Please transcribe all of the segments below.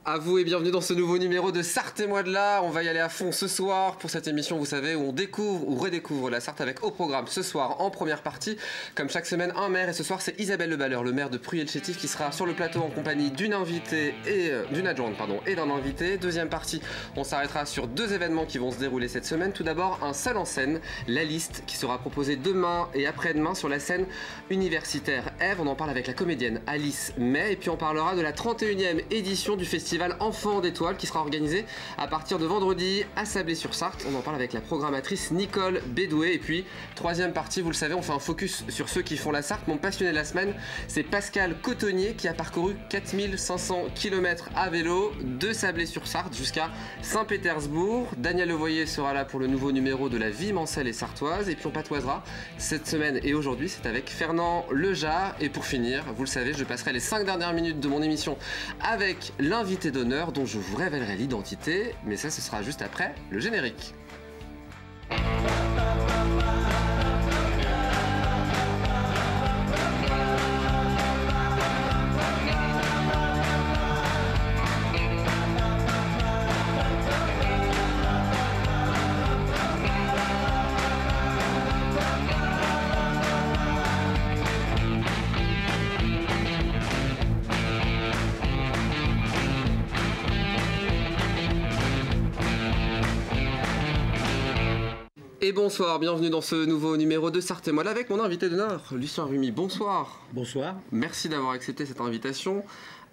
À vous et bienvenue dans ce nouveau numéro de Sarthe et moi de là. On va y aller à fond ce soir pour cette émission, vous savez, où on découvre ou redécouvre la Sarthe avec au programme ce soir en première partie, comme chaque semaine, un maire. Et ce soir, c'est Isabelle Le Balleur, le maire de Pruyé-le-Chétif, qui sera sur le plateau en compagnie d'une invitée et d'une adjointe, et d'un invité. Deuxième partie, on s'arrêtera sur deux événements qui vont se dérouler cette semaine. Tout d'abord, un seul en scène, La Liste, qui sera proposée demain et après-demain sur la scène universitaire Ève. On en parle avec la comédienne Alice May. Et puis on parlera de la 31e édition du festival Enfants d'étoiles qui sera organisé à partir de vendredi à Sablé-sur-Sarthe. On en parle avec la programmatrice Nicole Bédoué. Et puis, troisième partie, vous le savez, on fait un focus sur ceux qui font la Sarthe. Mon passionné de la semaine, c'est Pascal Cotonnier qui a parcouru 4500 km à vélo de Sablé-sur-Sarthe jusqu'à Saint-Pétersbourg. Daniel Levoyer sera là pour le nouveau numéro de la vie mancelle et sartoise. Et puis on patoisera cette semaine et aujourd'hui, c'est avec Fernand Lejar. Et pour finir, vous le savez, je passerai les 5 dernières minutes de mon émission avec l'invité d'honneur dont je vous révélerai l'identité, mais ça ce sera juste après le générique. Et bonsoir, bienvenue dans ce nouveau numéro de Sarthe et moi avec mon invité d'honneur, Lucien Rumi. Bonsoir. Bonsoir. Merci d'avoir accepté cette invitation.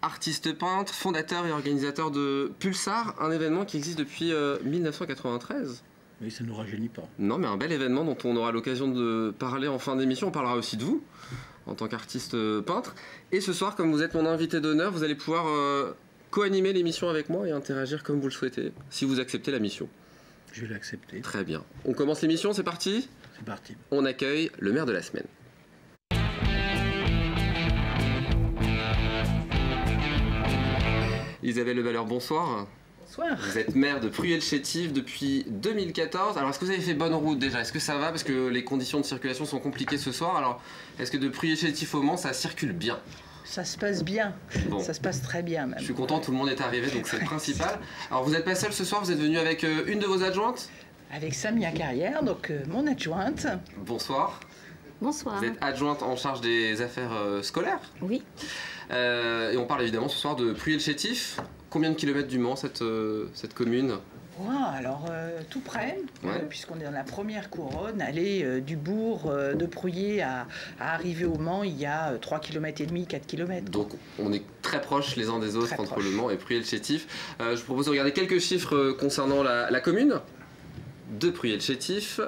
Artiste peintre, fondateur et organisateur de Pulsar, un événement qui existe depuis 1993. Oui, ça ne nous rajeunit pas. Non, mais un bel événement dont on aura l'occasion de parler en fin d'émission. On parlera aussi de vous, en tant qu'artiste peintre. Et ce soir, comme vous êtes mon invité d'honneur, vous allez pouvoir co-animer l'émission avec moi et interagir comme vous le souhaitez, si vous acceptez la mission. Je vais l'accepter. Très bien. On commence l'émission, c'est parti ? C'est parti. On accueille le maire de la semaine. Isabelle Le Balleur, bonsoir. Bonsoir. Vous êtes maire de Pruyé-le-Chétif depuis 2014. Alors, est-ce que vous avez fait bonne route déjà ? Est-ce que ça va ? Parce que les conditions de circulation sont compliquées ce soir. Alors, est-ce que de Pruyé-le-Chétif au Mans, ça circule bien ? Ça se passe bien, Bon. Ça se passe très bien même. Je suis content, tout le monde est arrivé, donc c'est le principal. Alors, vous n'êtes pas seul ce soir, vous êtes venu avec une de vos adjointes ? Avec Samia Carrière, donc mon adjointe. Bonsoir. Bonsoir. Vous êtes adjointe en charge des affaires scolaires ? Oui. Et on parle évidemment ce soir de Pruyé-le-Chétif. Combien de kilomètres du Mans, cette commune ? Alors tout près, Ouais. puisqu'on est dans la première couronne, aller du bourg de Pruyé à arriver au Mans, il y a 3,5 km, 4 km. Donc on est très proches les uns des autres Très entre proches. le Mans et Pruyé-le-Chétif. Je vous propose de regarder quelques chiffres concernant la commune de Pruyé-le-Chétif.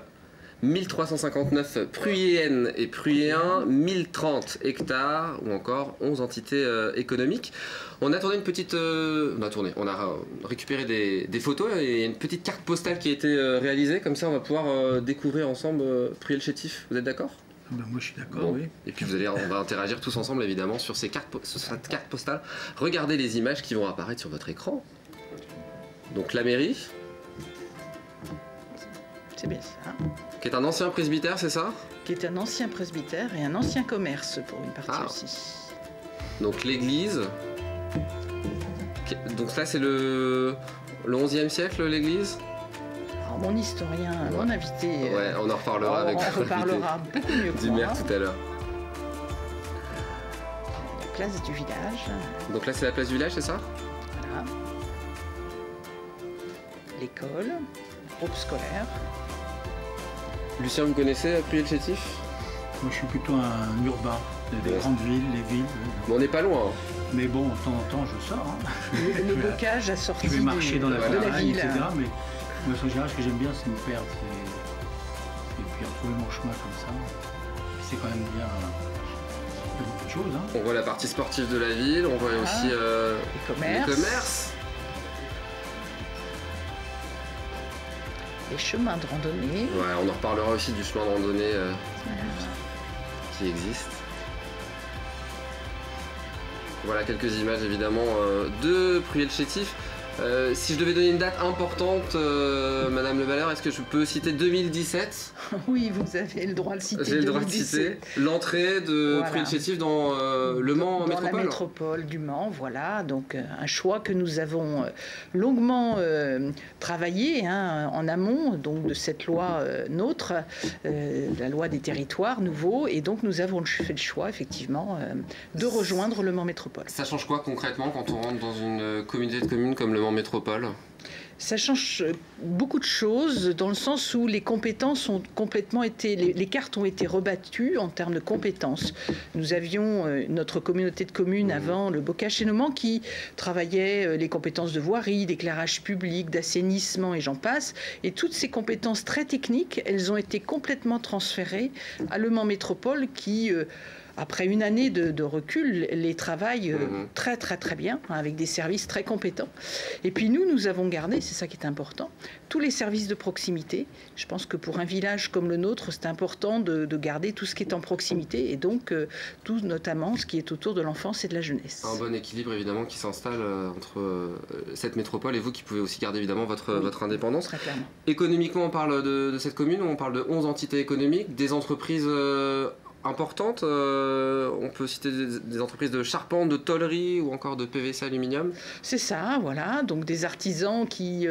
1359 Pruyéennes et Pruyéens, 1030 hectares ou encore 11 entités économiques. On a tourné une petite... on a récupéré des photos et une petite carte postale qui a été réalisée. Comme ça, on va pouvoir découvrir ensemble Pruyé-le-Chétif. Vous êtes d'accord ? Ben, moi, je suis d'accord, Bon. oui. Et puis on va interagir tous ensemble évidemment sur cette carte postale. Regardez les images qui vont apparaître sur votre écran. Donc la mairie, C'est bien ça. qui est un ancien presbytère, c'est ça ? Qui est un ancien presbytère et un ancien commerce pour une partie Ah. aussi. Donc l'église. Donc là c'est le 11e siècle l'église ? Alors mon historien, mon Ouais. invité, Ouais, on en reparlera avec on reparlera beaucoup mieux que du moi. maire tout à l'heure. La place du village, Donc là c'est la place du village, c'est ça ? voilà. L'école, groupe scolaire. Lucien, vous connaissez Pruyé-le-Chétif ? Moi, je suis plutôt un urbain. Des Ouais. grandes villes, les villes. Bon, on n'est pas loin. Mais bon, de temps en temps, je sors. Hein. Le bocage a sorti Je vais marcher dans la de la campagne, ville. etc. Mais moi, en général, ce que j'aime bien, c'est me perdre. Et puis retrouver mon chemin comme ça. C'est quand même bien. Il y a beaucoup de choses. Hein. On voit la partie sportive de la ville, on voit aussi Les commerces. les commerces. Les chemins de randonnée. Ouais, on en reparlera aussi du chemin de randonnée qui existe. Voilà quelques images évidemment de Pruyé-le-Chétif. Si je devais donner une date importante, Madame Le Balleur, est-ce que je peux citer 2017? Oui, vous avez le droit de citer. J'ai le droit de citer l'entrée de Prix Chétif dans le Mans Métropole. Dans la métropole du Mans, voilà. Donc un choix que nous avons longuement travaillé en amont donc, de cette loi nôtre, la loi des territoires nouveaux. Et donc nous avons fait le choix, effectivement, de rejoindre le Mans Métropole. Ça change quoi concrètement quand on rentre dans une communauté de communes comme le Mans Métropole? Ça change beaucoup de choses dans le sens où les compétences ont complètement été, les cartes ont été rebattues en termes de compétences. Nous avions notre communauté de communes avant, le Bocage et le Mans, qui travaillait les compétences de voirie, d'éclairage public, d'assainissement et j'en passe. Et toutes ces compétences très techniques, elles ont été complètement transférées à le Mans Métropole qui... après une année de recul, les travaillent très bien, avec des services très compétents. Et puis nous avons gardé, c'est ça qui est important, tous les services de proximité. Je pense que pour un village comme le nôtre, c'est important de garder tout ce qui est en proximité et donc tout notamment ce qui est autour de l'enfance et de la jeunesse. Un bon équilibre évidemment qui s'installe entre cette métropole et vous qui pouvez aussi garder évidemment votre indépendance. Très clairement. Économiquement, on parle de cette commune, on parle de 11 entités économiques, des entreprises... importantes, on peut citer des entreprises de charpente, de tôlerie ou encore de PVC aluminium. C'est ça, voilà, donc des artisans qui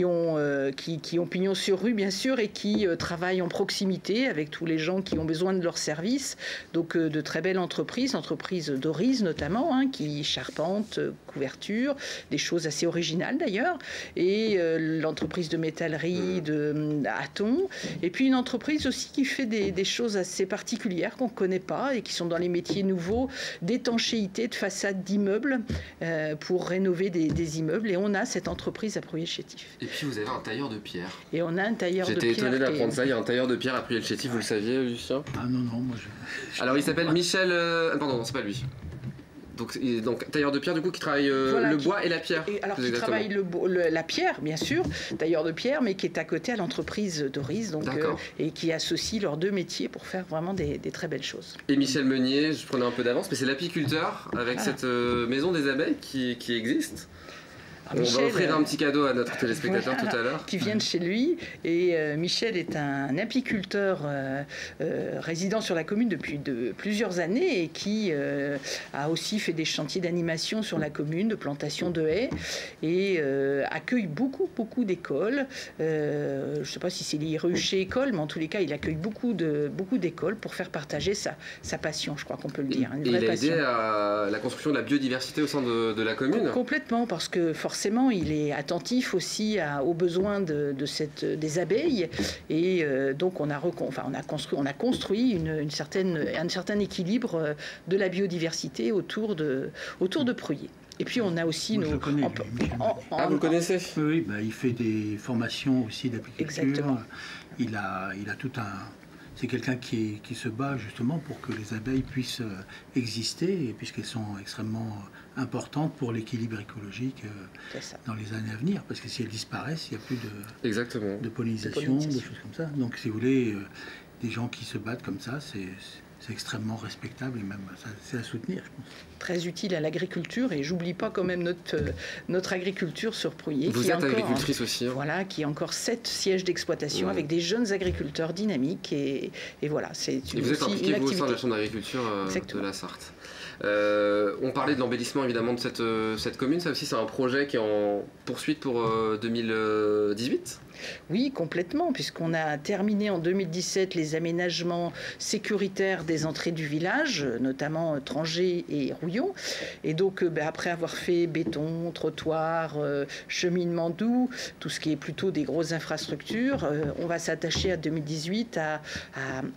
ont pignon sur rue bien sûr et qui travaillent en proximité avec tous les gens qui ont besoin de leurs services, donc de très belles entreprises d'Orise notamment, qui charpentent, couverture, des choses assez originales d'ailleurs, et l'entreprise de métallerie de Hatton, et puis une entreprise aussi qui fait des choses assez particulières qu'on ne connaît pas et qui sont dans les métiers nouveaux d'étanchéité de façade d'immeubles pour rénover des immeubles. Et on a cette entreprise à Pruyé-le-Chétif. Et puis vous avez un tailleur de pierre. Et on a un tailleur de pierre. J'étais étonné d'apprendre ça. Il y a un tailleur de pierre à Pruyé-le-Chétif, vous le saviez, Lucien? Ah non, moi je... Alors il s'appelle Michel... pardon, non, c'est pas lui. Donc tailleur de pierre du coup qui travaille le bois et la pierre. Alors qui travaille la pierre bien sûr, tailleur de pierre, mais qui est à côté à l'entreprise d'Orise et qui associe leurs deux métiers pour faire vraiment des très belles choses. Et Michel Meunier, je prenais un peu d'avance, mais c'est l'apiculteur avec cette maison des abeilles qui existe. On va offrir un petit cadeau à notre téléspectateur tout à l'heure. Qui vient de chez lui. Et Michel est un apiculteur résident sur la commune depuis plusieurs années et qui a aussi fait des chantiers d'animation sur la commune, de plantation de haies et accueille beaucoup d'écoles. Je ne sais pas si c'est les ruchers écoles, mais en tous les cas, il accueille beaucoup d'écoles pour faire partager sa passion, je crois qu'on peut le dire. Et il a aidé à la construction de la biodiversité au sein de la commune. Complètement, parce que forcément, il est attentif aussi aux besoins des abeilles et donc on a construit un certain équilibre de la biodiversité autour de Pruyé. Et puis on a aussi Je le connais, vous le connaissez? Oui, il fait des formations aussi d'apiculture. Exactement. Il a tout un... C'est quelqu'un qui se bat justement pour que les abeilles puissent exister, puisqu'elles sont extrêmement importantes pour l'équilibre écologique dans les années à venir. Parce que si elles disparaissent, il n'y a plus de pollinisation, des choses comme ça. Donc si vous voulez, des gens qui se battent comme ça, c'est extrêmement respectable et même c'est à soutenir, je pense. Très utile à l'agriculture et j'oublie pas quand même notre agriculture sur Pruyé. Vous êtes agricultrice aussi. Voilà, qui a encore 7 sièges d'exploitation avec des jeunes agriculteurs dynamiques et voilà, c'est une vous êtes impliqué vous au sein de la Chambre d'agriculture de la Sarthe. On parlait de l'embellissement évidemment de cette commune, ça aussi c'est un projet qui est en poursuite pour 2018. Oui, complètement, puisqu'on a terminé en 2017 les aménagements sécuritaires des entrées du village, notamment Trangé et Rouillon. Et donc, après avoir fait béton, trottoir, cheminement doux, tout ce qui est plutôt des grosses infrastructures, on va s'attacher à 2018 à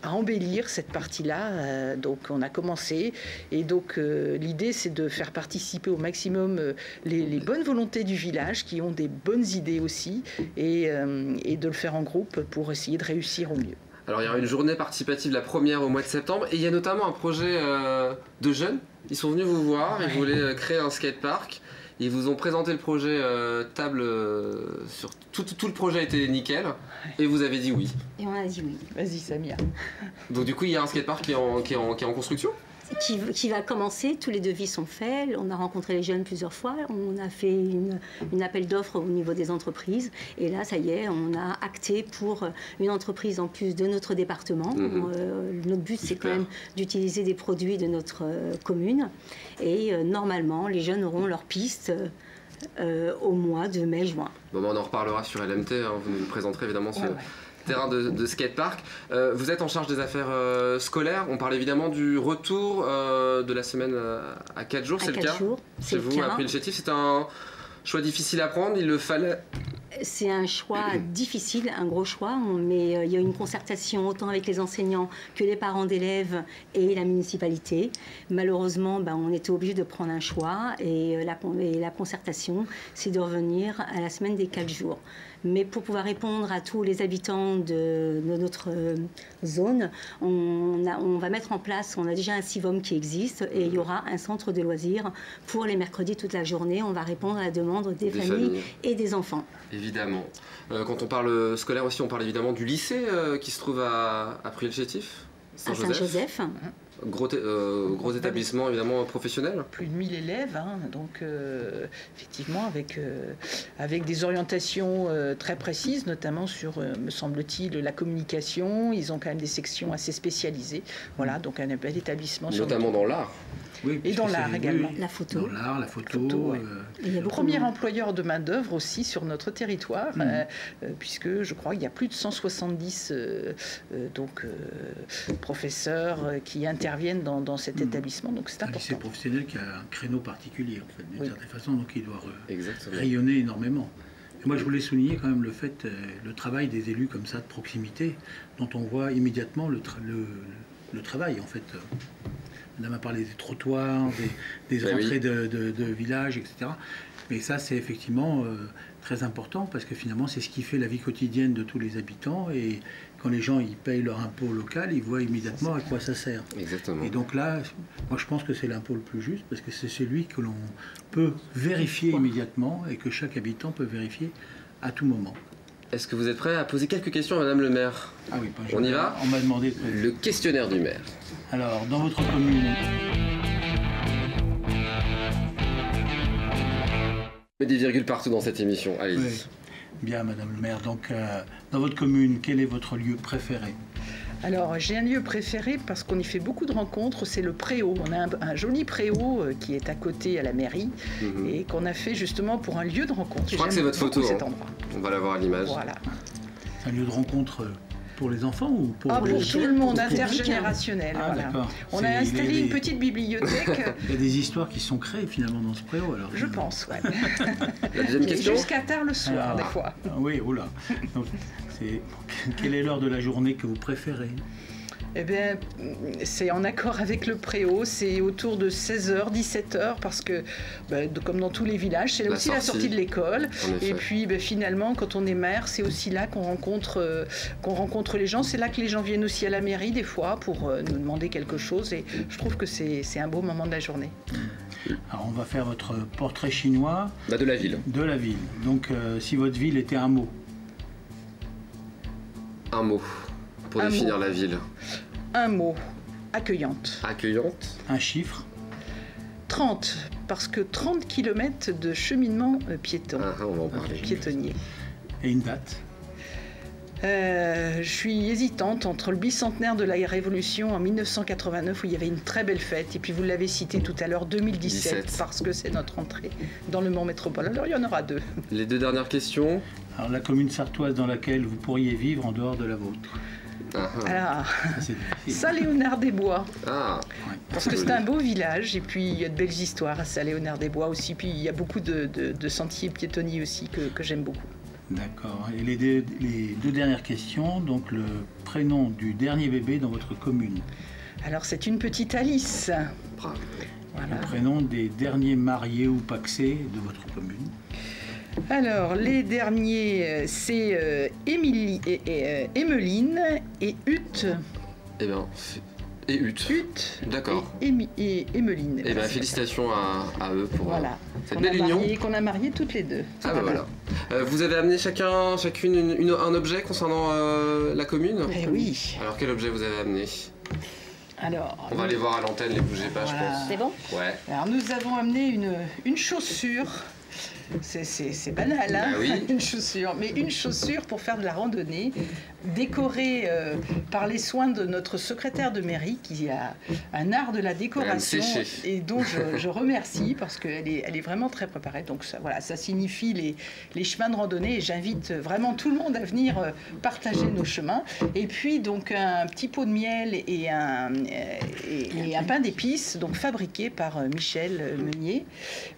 embellir cette partie-là. Donc, on a commencé. Et donc, l'idée, c'est de faire participer au maximum les bonnes volontés du village, qui ont des bonnes idées aussi, et de le faire en groupe pour essayer de réussir au mieux. Alors il y aura une journée participative, la première au mois de septembre, et il y a notamment un projet de jeunes. Ils sont venus vous voir, ils voulaient créer un skatepark. Ils vous ont présenté le projet table sur tout le projet était nickel et vous avez dit oui. Et on a dit oui. Vas-y Samia. Donc du coup il y a un skatepark qui est en construction. C'est qui va commencer. Tous les devis sont faits. On a rencontré les jeunes plusieurs fois. On a fait une appel d'offres au niveau des entreprises. Et là, ça y est, on a acté pour une entreprise en plus de notre département. Notre but, c'est quand même d'utiliser des produits de notre commune. Et normalement, les jeunes auront leur piste au mois de mai-juin. Bon, on en reparlera sur LMT. Hein. Vous nous présenterez évidemment ce terrain de skatepark. Vous êtes en charge des affaires scolaires. On parle évidemment du retour de la semaine à 4 jours. C'est le cas chez vous, après le chétif. C'est un choix difficile à prendre. Il le fallait. C'est un choix difficile, un gros choix, mais il y a une concertation autant avec les enseignants que les parents d'élèves et la municipalité. Malheureusement, on était obligé de prendre un choix et la concertation, c'est de revenir à la semaine des 4 jours. Mais pour pouvoir répondre à tous les habitants de notre zone, on va mettre en place, on a déjà un CIVOM qui existe et il y aura un centre de loisirs pour les mercredis toute la journée. On va répondre à la demande des familles et des enfants. Évidemment. Quand on parle scolaire aussi, on parle évidemment du lycée qui se trouve à Priel-Chétif, Saint-Joseph. Gros établissement évidemment professionnel. Plus de 1000 élèves, donc effectivement avec des orientations très précises, notamment sur, me semble-t-il, la communication. Ils ont quand même des sections assez spécialisées. Voilà, donc un bel établissement. Notamment dans l'art. Oui, et dans l'art également. La photo. Dans l'art, la photo. Premier employeur de main-d'œuvre aussi sur notre territoire, puisque je crois qu'il y a plus de 170 professeurs qui interviennent dans cet établissement. Donc c'est important. Un lycée professionnel qui a un créneau particulier, en fait, d'une certaine façon, donc il doit rayonner énormément. Et moi, je voulais souligner quand même le travail des élus comme ça, de proximité, dont on voit immédiatement le travail, en fait. Madame a parlé des trottoirs, des entrées de villages, etc. Mais ça, c'est effectivement très important parce que finalement, c'est ce qui fait la vie quotidienne de tous les habitants. Et quand les gens ils payent leur impôt local, ils voient immédiatement à quoi ça sert. Exactement. Et donc là, moi, je pense que c'est l'impôt le plus juste parce que c'est celui que l'on peut vérifier immédiatement et que chaque habitant peut vérifier à tout moment. Est-ce que vous êtes prêt à poser quelques questions à Madame le maire? Ah oui, on y va. On m'a demandé le questionnaire du maire. Alors, dans votre commune... Met des virgules partout dans cette émission, allez-y. Oui. Bien, Madame le maire. Donc, dans votre commune, quel est votre lieu préféré? Alors, j'ai un lieu préféré parce qu'on y fait beaucoup de rencontres, c'est le Préau. On a un joli Préau qui est à côté à la mairie et qu'on a fait justement pour un lieu de rencontre. Je crois que c'est votre photo. Cet endroit. On va la voir à l'image. Voilà. C'est un lieu de rencontre pour les enfants ou pour tout le monde, intergénérationnel. Ah, voilà. On a installé une petite bibliothèque. Il y a des histoires qui sont créées finalement dans ce préau. Alors, je pense, ouais. La deuxième question. Jusqu'à tard le soir, des fois. Oui, oula. Donc, quelle est l'heure de la journée que vous préférez? Eh bien, c'est en accord avec le Préau, c'est autour de 16h, 17h, parce que, comme dans tous les villages, c'est aussi la sortie de l'école. Et puis, finalement, quand on est maire, c'est aussi là qu'on rencontre les gens. C'est là que les gens viennent aussi à la mairie, des fois, pour nous demander quelque chose. Et je trouve que c'est un beau moment de la journée. Alors, on va faire votre portrait chinois. De la ville. De la ville. Donc, si votre ville était un mot. Un mot. Pour définir la ville. Un mot. Accueillante. Accueillante. Un chiffre. 30. Parce que 30 km de cheminement piéton. On va en parler. Piétonnier. Et une date. Je suis hésitante entre le bicentenaire de la Révolution en 1989 où il y avait une très belle fête et puis vous l'avez cité tout à l'heure 2017 parce que c'est notre entrée dans le Mans Métropole. Alors il y en aura 2. Les 2 dernières questions. Alors la commune sartoise dans laquelle vous pourriez vivre en dehors de la vôtre. Alors, Saint-Léonard-des-Bois. Parce que c'est un beau village et puis il y a de belles histoires à Saint-Léonard-des-Bois aussi. Puis il y a beaucoup de sentiers piétonniers aussi que j'aime beaucoup. D'accord. Et les 2 dernières questions, donc le prénom du dernier bébé dans votre commune. Alors c'est une petite Alice. Bravo. Voilà. Le prénom des derniers mariés ou pacsés de votre commune. Alors, les derniers, c'est Emeline et Hutte. Eh bien, et Hutte. Hutte. D'accord. Et Emeline. Eh bien, félicitations à eux pour cette belle union. Qu'on a marié toutes les 2. Voilà. Vous avez amené chacune un objet concernant la commune? Oui. Alors, quel objet vous avez amené? Alors, on va aller voir à l'antenne, les bougez pas, voilà. je pense. C'est bon? Ouais. Alors nous avons amené une chaussure. C'est banal, hein, bah oui. Une chaussure. Mais une chaussure pour faire de la randonnée, décorée par les soins de notre secrétaire de mairie qui a un art de la décoration et dont je remercie parce qu'elle est vraiment très préparée. Donc ça, voilà, ça signifie les chemins de randonnée et j'invite vraiment tout le monde à venir partager nos chemins. Et puis donc un petit pot de miel et un pain d'épices donc fabriqué par Michel Meunier.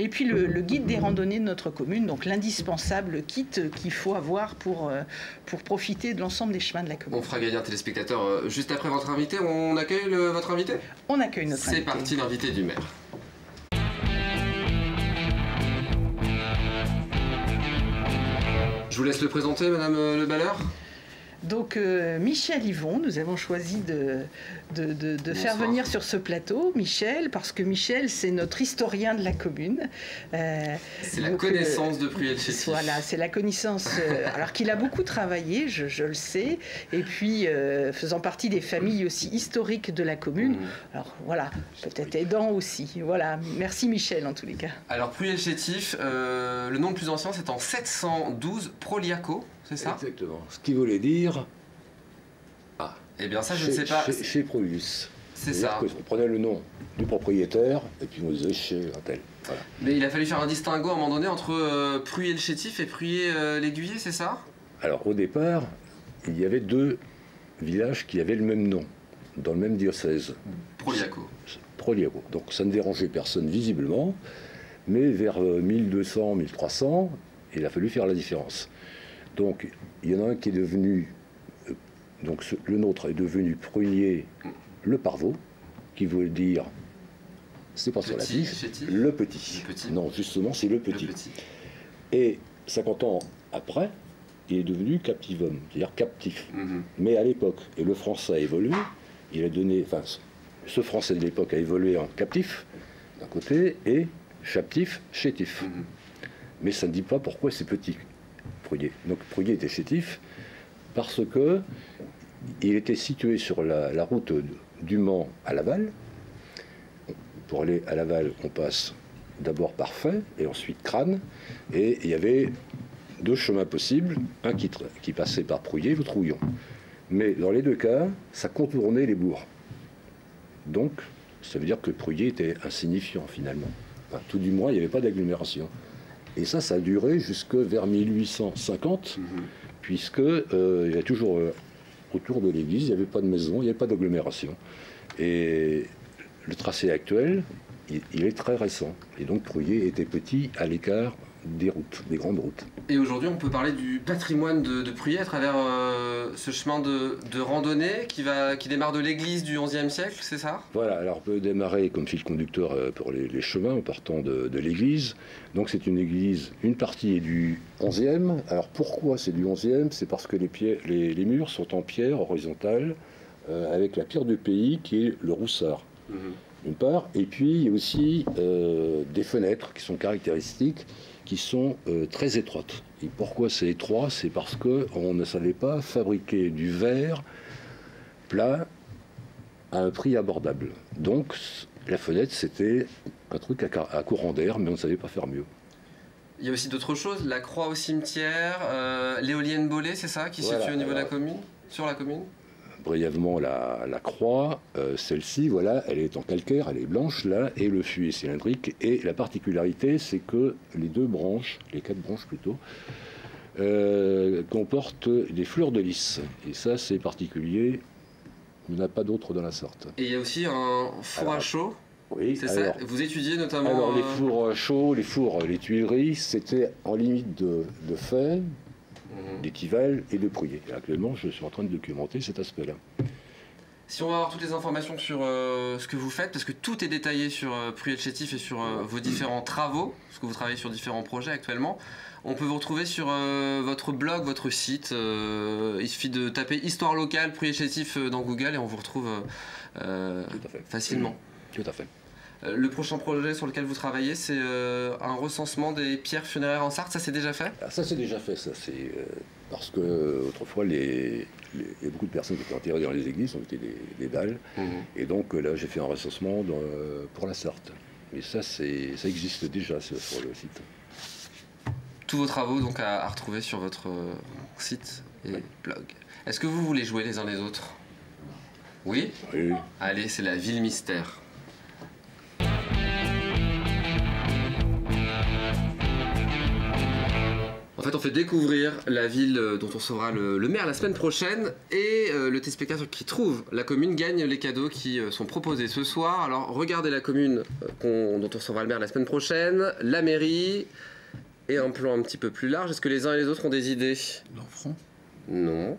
Et puis le guide des randonnées de notre commune, donc l'indispensable kit qu'il faut avoir pour profiter de l'ensemble des chemins de la commune. On fera gagner un téléspectateur juste après votre invité. On accueille votre invité? On accueille notre invité. C'est parti, l'invité du maire. Je vous laisse le présenter, Madame Le Balleur. Donc Michel Yvon, nous avons choisi de faire venir sur ce plateau Michel, parce que Michel c'est notre historien de la commune. C'est la connaissance de Pruyé-le-Chétif. Voilà, c'est la connaissance, alors qu'il a beaucoup travaillé, je le sais, et puis faisant partie des familles aussi historiques de la commune. Alors voilà, peut-être aidant aussi. Voilà, merci Michel en tous les cas. Alors Pruyé-le-Chétif, le nom le plus ancien c'est en 712 Proliaco. C'est ça? Exactement. Ce qui voulait dire... Eh bien ça, je ne sais pas. Chez Pruyus. C'est ça. On prenait le nom du propriétaire et puis on disait chez un tel. Voilà. Mais il a fallu faire un distinguo à un moment donné entre Pruyé-le-Chétif et Pruyé-l'Aiguillé, c'est ça? Alors au départ, il y avait deux villages qui avaient le même nom, dans le même diocèse. Proliaco. Proliaco. Donc ça ne dérangeait personne visiblement, mais vers 1200-1300, il a fallu faire la différence. Donc, il y en a un qui est devenu, le nôtre est devenu Prunier-le-Parvaux, qui veut dire, c'est pas sur la fiche, le petit. Non, justement, c'est le petit. Et 50 ans après, il est devenu captivum, c'est-à-dire captif. Mais à l'époque, et le français a évolué, il a donné, enfin, ce français de l'époque a évolué en captif, d'un côté, et chaptif, chétif. Mais ça ne dit pas pourquoi c'est petit. Pruyé. Donc Pruyé était chétif parce que il était situé sur la route du Mans à Laval. Pour aller à Laval, on passe d'abord par Fay et ensuite Crâne. Et il y avait deux chemins possibles, un qui passait par Pruyé, l'autre Trouillon. Mais dans les deux cas, ça contournait les bourgs. Donc, ça veut dire que Pruyé était insignifiant finalement. Enfin, tout du moins, il n'y avait pas d'agglomération. Et ça a duré jusque vers 1850, puisque il y a toujours autour de l'église, il n'y avait pas de maison, il n'y avait pas d'agglomération. Et le tracé actuel, il est très récent. Et donc Pruyé était petit à l'écart des routes, des grandes routes. Et aujourd'hui, on peut parler du patrimoine de Pruyé à travers ce chemin de randonnée qui démarre de l'église du XIe siècle, c'est ça? Voilà, alors on peut démarrer comme fil conducteur pour les chemins en partant de l'église. Donc c'est une église, une partie est du XIe. Alors pourquoi c'est du XIe? C'est parce que les murs sont en pierre horizontale avec la pierre du pays qui est le roussard. D'une part, et puis il y a aussi des fenêtres qui sont caractéristiques, qui sont très étroites. Et pourquoi c'est étroit? C'est parce qu'on ne savait pas fabriquer du verre plat à un prix abordable. Donc la fenêtre, c'était un truc à courant d'air, mais on ne savait pas faire mieux. Il y a aussi d'autres choses, la croix au cimetière, l'éolienne Bollée, c'est ça, qui se situe au niveau de la commune, sur la commune? Brièvement, la croix, celle-ci, voilà, elle est en calcaire, elle est blanche là, et le fût est cylindrique. Et la particularité, c'est que les deux branches, les 4 branches plutôt, comportent des fleurs de lys. Et ça, c'est particulier, il n'y en a pas d'autre dans la sorte. Et il y a aussi un four à chaud. Oui, c'est ça. Vous étudiez notamment. Alors les fours chauds, les tuileries, c'était en limite de Fay, d'Étival et de Pruyé. Et actuellement, je suis en train de documenter cet aspect-là. Si on va avoir toutes les informations sur ce que vous faites, parce que tout est détaillé sur Pruyé-le-Chétif et sur vos différents travaux, parce que vous travaillez sur différents projets actuellement, on peut vous retrouver sur votre blog, votre site. Il suffit de taper Histoire locale Pruyé-le-Chétif dans Google et on vous retrouve facilement. Tout à fait. Le prochain projet sur lequel vous travaillez, c'est un recensement des pierres funéraires en Sarthe. Ça, c'est déjà fait? Ça, c'est déjà fait. Ça, c'est parce que autrefois, il y a beaucoup de personnes qui étaient enterrées dans les églises, ont été des dalles. Et donc là, j'ai fait un recensement pour la Sarthe. Mais ça existe déjà sur le site. Tous vos travaux donc à retrouver sur votre site et blog. Est-ce que vous voulez jouer les uns les autres? Oui? Oui. Allez, c'est la ville mystère. En fait, on fait découvrir la ville dont on saura le maire la semaine prochaine et le téléspectateur qui trouve la commune gagne les cadeaux qui sont proposés ce soir. Alors, regardez la commune dont on saura le maire la semaine prochaine, la mairie et un plan un petit peu plus large. Est-ce que les uns et les autres ont des idées? Donfront. Non.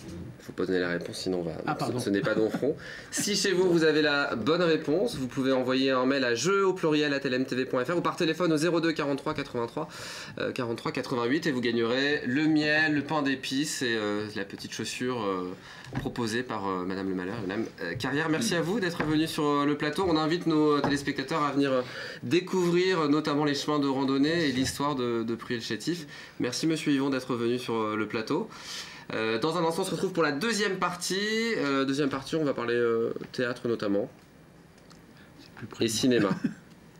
Il ne faut pas donner la réponse, sinon ce n'est pas Donfront. Si chez vous, vous avez la bonne réponse, vous pouvez envoyer un mail à jeu@lmtv.fr ou par téléphone au 02 43 83 43 88 et vous gagnerez le miel, le pain d'épices et la petite chaussure proposée par Madame Le Malheur et Madame Carrière. Merci à vous d'être venus sur le plateau. On invite nos téléspectateurs à venir découvrir notamment les chemins de randonnée et l'histoire de Prix-le-Chétif. Merci Monsieur Yvon d'être venu sur le plateau. Dans un instant, on se retrouve pour la deuxième partie. On va parler théâtre notamment. Et cinéma.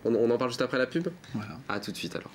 On en parle juste après la pub? Voilà. À tout de suite alors.